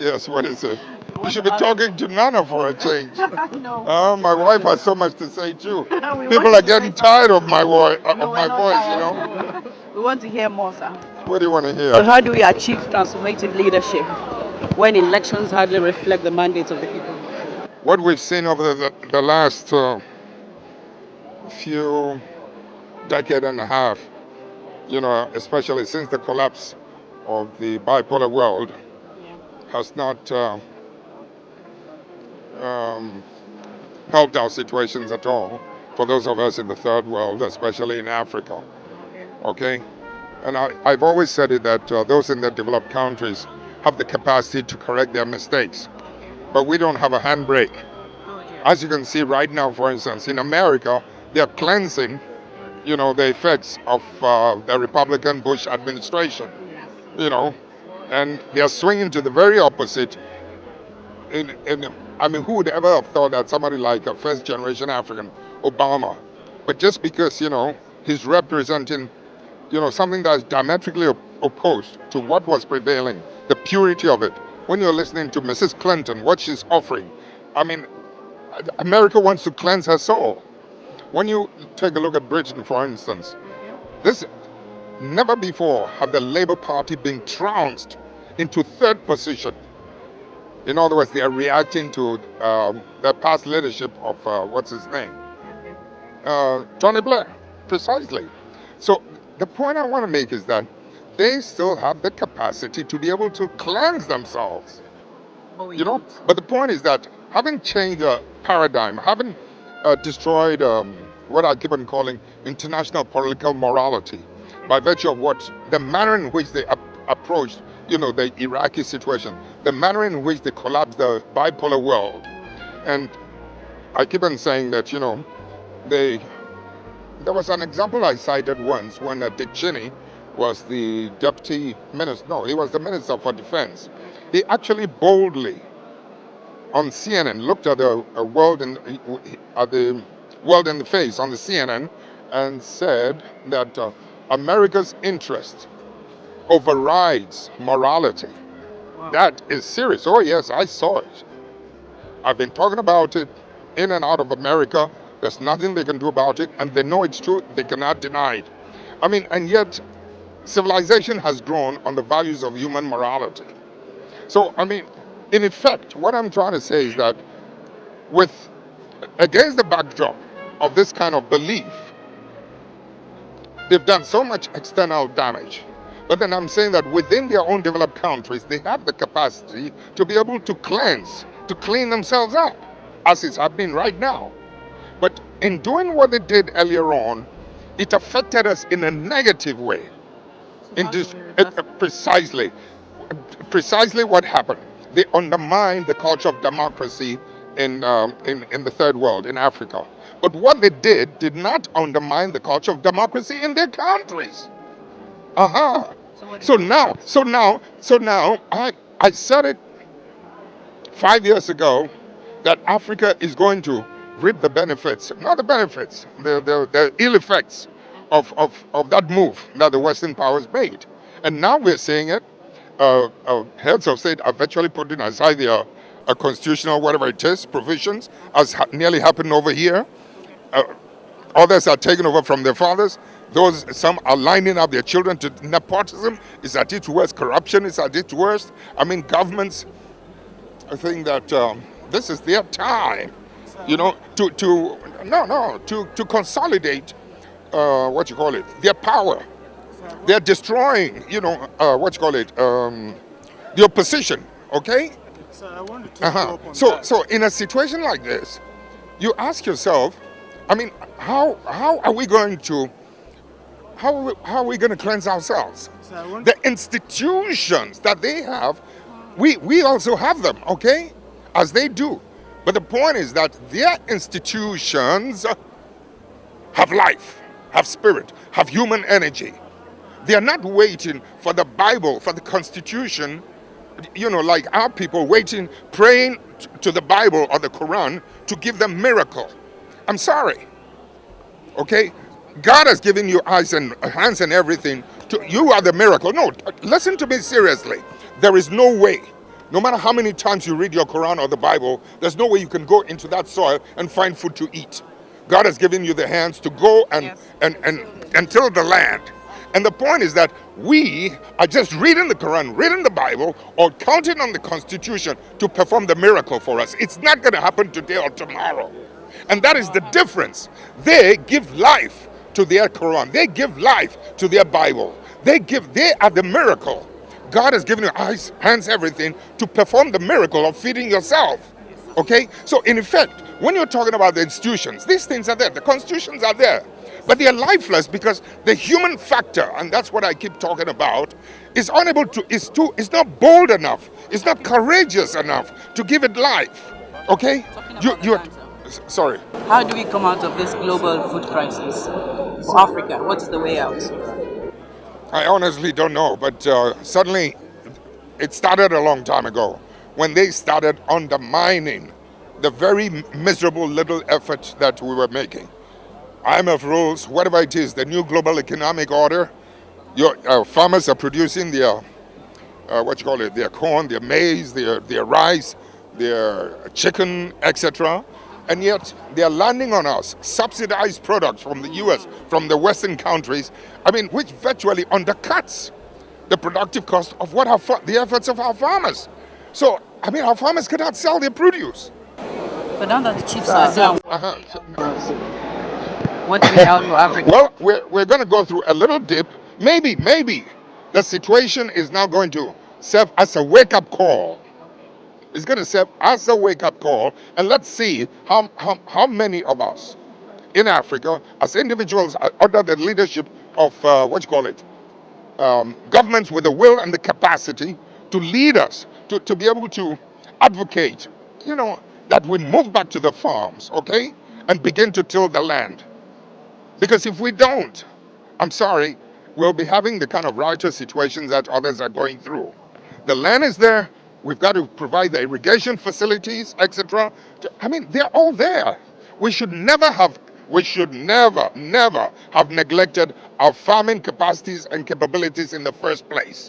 Yes, what is it? You should be talking to Nana for a change. No. My wife has so much to say too. We want People you are to say getting tired of my voice. No, Of we're my not voice, you know. tired. We want to hear more, sir. What do you want to So hear? how do we achieve transformative leadership when elections hardly reflect the mandates of the people? What we've seen over the last few decade and a half, especially since the collapse of the bipolar world, Yeah. has not um, helped our situations at all for those of us in the third world, especially in Africa. Okay? And I've always said it that those in the developed countries have the capacity to correct their mistakes, but we don't have a handbrake. As you can see right now, for instance, in America, they're cleansing, the effects of the Republican Bush administration, you know, and they're swinging to the very opposite. I mean, who would ever have thought that somebody like a first generation African, Obama, but just because, he's representing, something that's diametrically opposed to what was prevailing, the purity of it. When you're listening to Mrs. Clinton, what she's offering, I mean, America wants to cleanse her soul. When you take a look at Britain, for instance, this never before have the Labour Party been trounced into third position. In other words, they are reacting to the past leadership of what's his name, Tony Blair, precisely. So the point I want to make is that they still have the capacity to be able to cleanse themselves. But the point is that having changed the paradigm, having destroyed what I keep on calling international political morality, by virtue of what the manner in which they approached, the Iraqi situation, the manner in which they collapsed the bipolar world, and I keep on saying that, they. There was an example I cited once when Dick Cheney was the deputy minister. No, he was the minister for defense. He actually boldly on CNN looked at the world in the face on the CNN and said that America's interest overrides morality. That is serious. Oh yes, I saw it. I've been talking about it in and out of America. There's nothing they can do about it, and they know it's true. They cannot deny it. I mean, and yet civilization has grown on the values of human morality. So, I mean, in effect, what I'm trying to say is that with against the backdrop of this kind of belief, they've done so much external damage. But then I'm saying that within their own developed countries, they have the capacity to be able to cleanse, to clean themselves up, as is happening right now. But in doing what they did earlier on, it affected us in a negative way. In this, precisely what happened. They undermined the culture of democracy in the third world, in Africa. But what they did not undermine the culture of democracy in their countries. Uh-huh. So now, I said it 5 years ago that Africa is going to reap the benefits, not the benefits, the ill effects of that move that the Western powers made. And now we're seeing it. Heads of state are virtually putting aside their constitutional, whatever it is, provisions, as nearly happened over here. Uh, Others are taking over from their fathers. Some are lining up their children to nepotism. Is at its worst. Corruption is at its worst. I mean, governments think that this is their time, to consolidate what you call it, their power. They're destroying, the opposition. Okay. So I want to Uh-huh. up on So, that. so in a situation like this, you ask yourself, I mean, how are we going to how are we going to cleanse ourselves? So I want The institutions that they have, we also have them, okay, as they do. But the point is that their institutions have life, have spirit, have human energy. They are not waiting for the Bible, for the Constitution, like our people waiting, praying to the Bible or the Quran to give them miracle. I'm sorry. Okay? God has given you eyes and hands and everything. You are the miracle. No, listen to me seriously. There is no way No matter how many times you read your Quran or the Bible, there's no way you can go into that soil and find food to eat. God has given you the hands to go and till the land. And the point is that we are just reading the Quran, reading the Bible, or counting on the Constitution to perform the miracle for us. It's not going to happen today or tomorrow. And that is the difference. They give life to their Quran. They give life to their Bible. They are the miracle. God has given you eyes, hands, everything to perform the miracle of feeding yourself. Okay? So in effect, when you're talking about the institutions, these things are there. The constitutions are there. But they are lifeless because the human factor, and that's what I keep talking about, is unable to, is not bold enough, it's not courageous enough to give it life. Okay? Sorry. How do we come out of this global food crisis for Africa? What is the way out? I honestly don't know, but suddenly it started a long time ago when they started undermining the very miserable little effort that we were making. IMF rules, whatever it is, the new global economic order, your farmers are producing their, their corn, their maize, their rice, their chicken, etc. And yet they are landing on us subsidized products from the US, from the Western countries, which virtually undercuts the productive cost of the efforts of our farmers. So, our farmers cannot sell their produce. But now that the chiefs are down, what do we have for Africa? Well, we're going to go through a little dip. Maybe the situation is now going to serve as a wake-up call. It's going to serve as a wake-up call, and let's see how many of us in Africa, as individuals, are under the leadership of governments with the will and the capacity to lead us, to be able to advocate, that we move back to the farms, okay, and begin to till the land. Because if we don't, I'm sorry, we'll be having the kind of riotous situations that others are going through. The land is there. We've got to provide the irrigation facilities, etc. They're all there. We should never, never have neglected our farming capacities and capabilities in the first place.